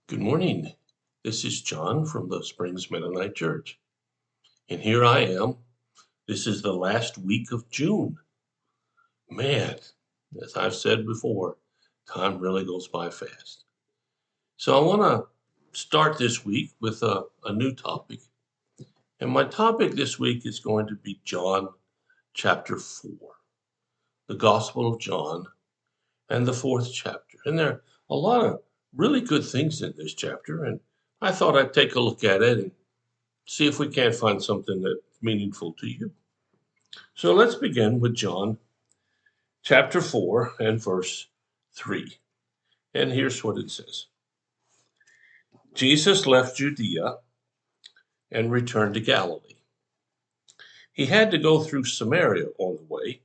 Good morning. This is John from the Springs Mennonite Church. And here I am. This is the last week of June. Man, as I've said before, time really goes by fast. So I want to start this week with a new topic. And my topic this week is going to be John chapter 4, the Gospel of John, and the fourth chapter. And there are a lot of really good things in this chapter. And I thought I'd take a look at it and see if we can't find something that's meaningful to you. So let's begin with John chapter 4 and verse 3. And here's what it says. Jesus left Judea and returned to Galilee. He had to go through Samaria on the way.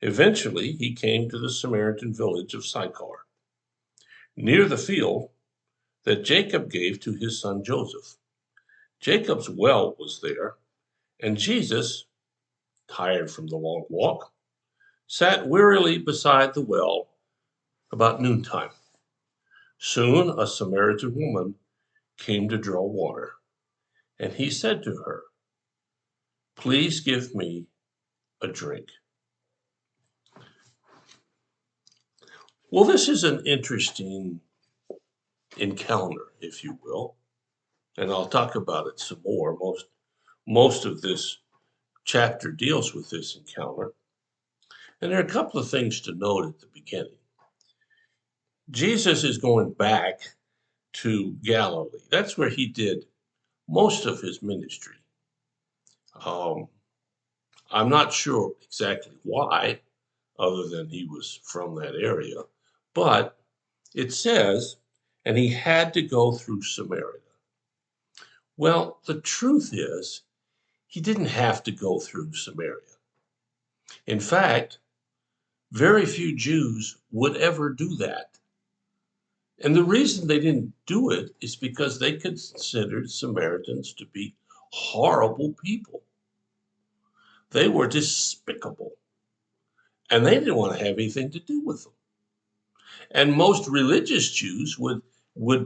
Eventually, he came to the Samaritan village of Sychar, near the field that Jacob gave to his son Joseph. Jacob's well was there, and Jesus, tired from the long walk, sat wearily beside the well about noontime. Soon a Samaritan woman came to draw water, and he said to her, "Please give me a drink." Well, this is an interesting encounter, if you will, and I'll talk about it some more. Most of this chapter deals with this encounter, and there are a couple of things to note at the beginning. Jesus is going back to Galilee. That's where he did most of his ministry. Um, I'm not sure exactly why, other than he was from that area, but it says, and he had to go through Samaria. Well, the truth is, he didn't have to go through Samaria. In fact, very few Jews would ever do that. And the reason they didn't do it is because they considered Samaritans to be horrible people. They were despicable, and they didn't want to have anything to do with them. And most religious Jews would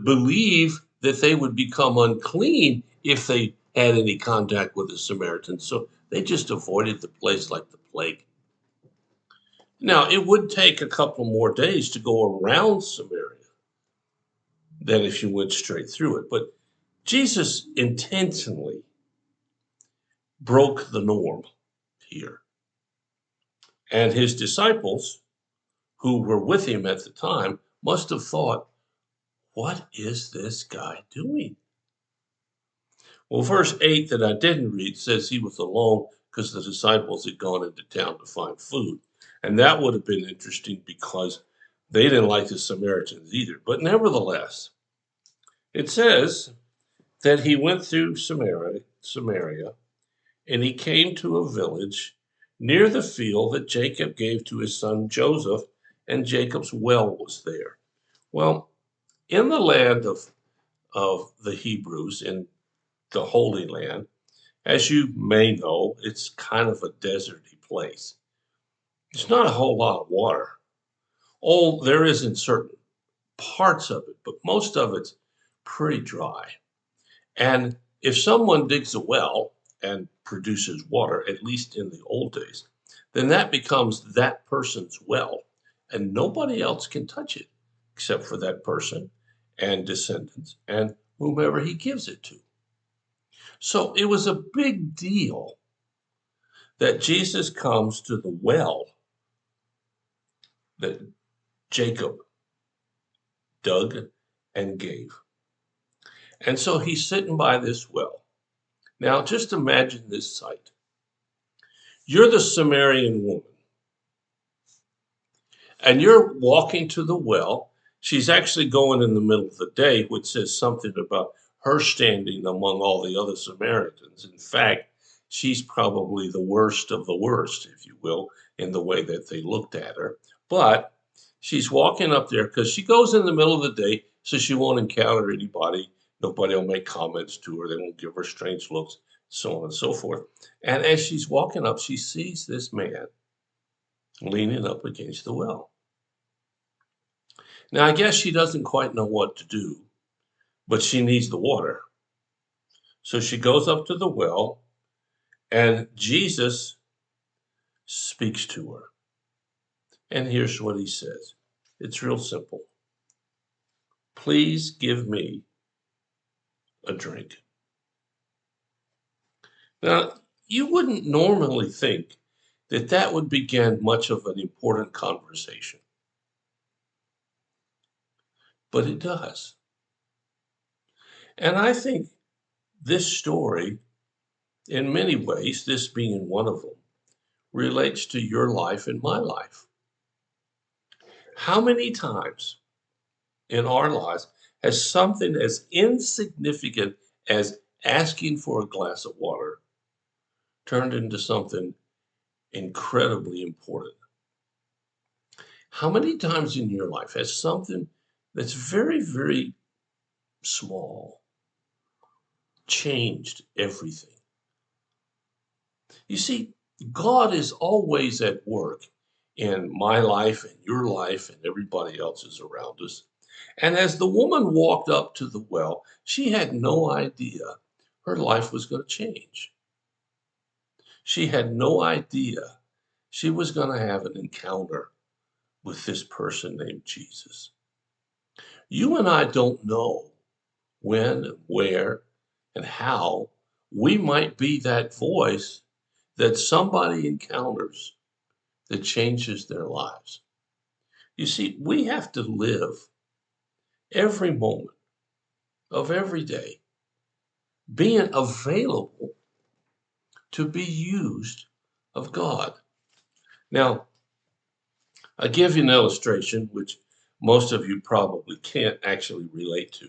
believe that they would become unclean if they had any contact with the Samaritans. So they just avoided the place like the plague. Now, it would take a couple more days to go around Samaria than if you went straight through it. But Jesus intentionally broke the norm here. And his disciples, who were with him at the time, must have thought, what is this guy doing? Well, verse 8 that I didn't read says he was alone because the disciples had gone into town to find food. And that would have been interesting because they didn't like the Samaritans either. But nevertheless, it says that he went through Samaria, and he came to a village near the field that Jacob gave to his son Joseph, and Jacob's well was there. Well, in the land of the Hebrews, in the Holy Land, as you may know, it's kind of a deserty place. There's not a whole lot of water. Oh, there is in certain parts of it, but most of it's pretty dry. And if someone digs a well and produces water, at least in the old days, then that becomes that person's well, and nobody else can touch it except for that person and descendants and whomever he gives it to. So it was a big deal that Jesus comes to the well that Jacob dug and gave. And so he's sitting by this well. Now, just imagine this sight. You're the Samaritan woman, and you're walking to the well. She's actually going in the middle of the day, which says something about her standing among all the other Samaritans. In fact, she's probably the worst of the worst, if you will, in the way that they looked at her. But she's walking up there because she goes in the middle of the day so she won't encounter anybody. Nobody will make comments to her. They won't give her strange looks, so on and so forth. And as she's walking up, she sees this man leaning up against the well. Now, I guess she doesn't quite know what to do but she needs the water. So she goes up to the well, and Jesus speaks to her. And here's what he says. It's real simple. Please give me a drink. Now, you wouldn't normally think that that would begin much of an important conversation, but it does. And I think this story, in many ways, this being one of them, relates to your life and my life. How many times in our lives has something as insignificant as asking for a glass of water turned into something incredibly important? How many times in your life has something that's very, very small changed everything? You see, God is always at work in my life and your life and everybody else's around us. And as the woman walked up to the well, she had no idea her life was going to change. She had no idea she was going to have an encounter with this person named Jesus. You and I don't know when, where, and how we might be that voice that somebody encounters that changes their lives. You see, we have to live every moment of every day being available to be used of God. Now, I give you an illustration which most of you probably can't actually relate to.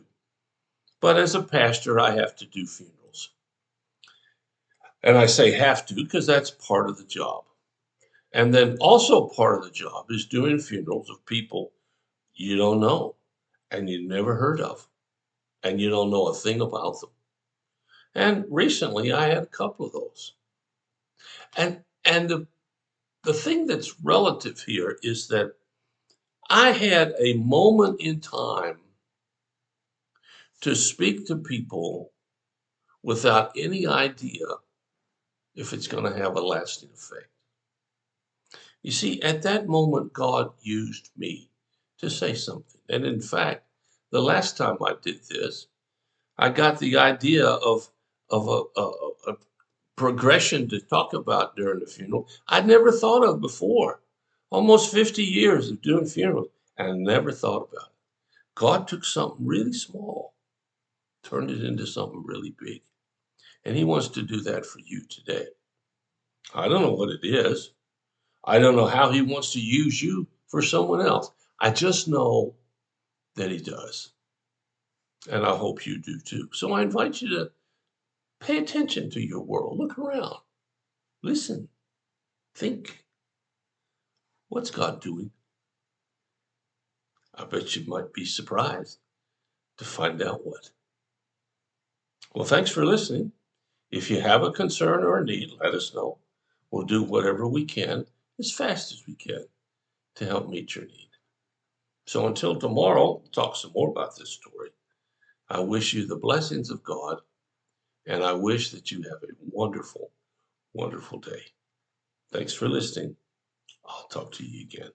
But as a pastor, I have to do funerals. And I say have to because that's part of the job. And then also part of the job is doing funerals of people you don't know and you never heard of and you don't know a thing about them. And recently I had a couple of those. And the thing that's relative here is that I had a moment in time to speak to people without any idea if it's going to have a lasting effect. You see, at that moment, God used me to say something. And in fact, the last time I did this, I got the idea of a progression to talk about during the funeral I'd never thought of before. Almost 50 years of doing funerals, and I never thought about it. God took something really small, turned it into something really big. And he wants to do that for you today. I don't know what it is. I don't know how he wants to use you for someone else. I just know that he does. And I hope you do too. So I invite you to pay attention to your world. Look around. Listen. Think. What's God doing? I bet you might be surprised to find out what. Well, thanks for listening. If you have a concern or a need, let us know. We'll do whatever we can as fast as we can to help meet your need. So until tomorrow, we'll talk some more about this story. I wish you the blessings of God, and I wish that you have a wonderful, wonderful day. Thanks for listening. I'll talk to you again.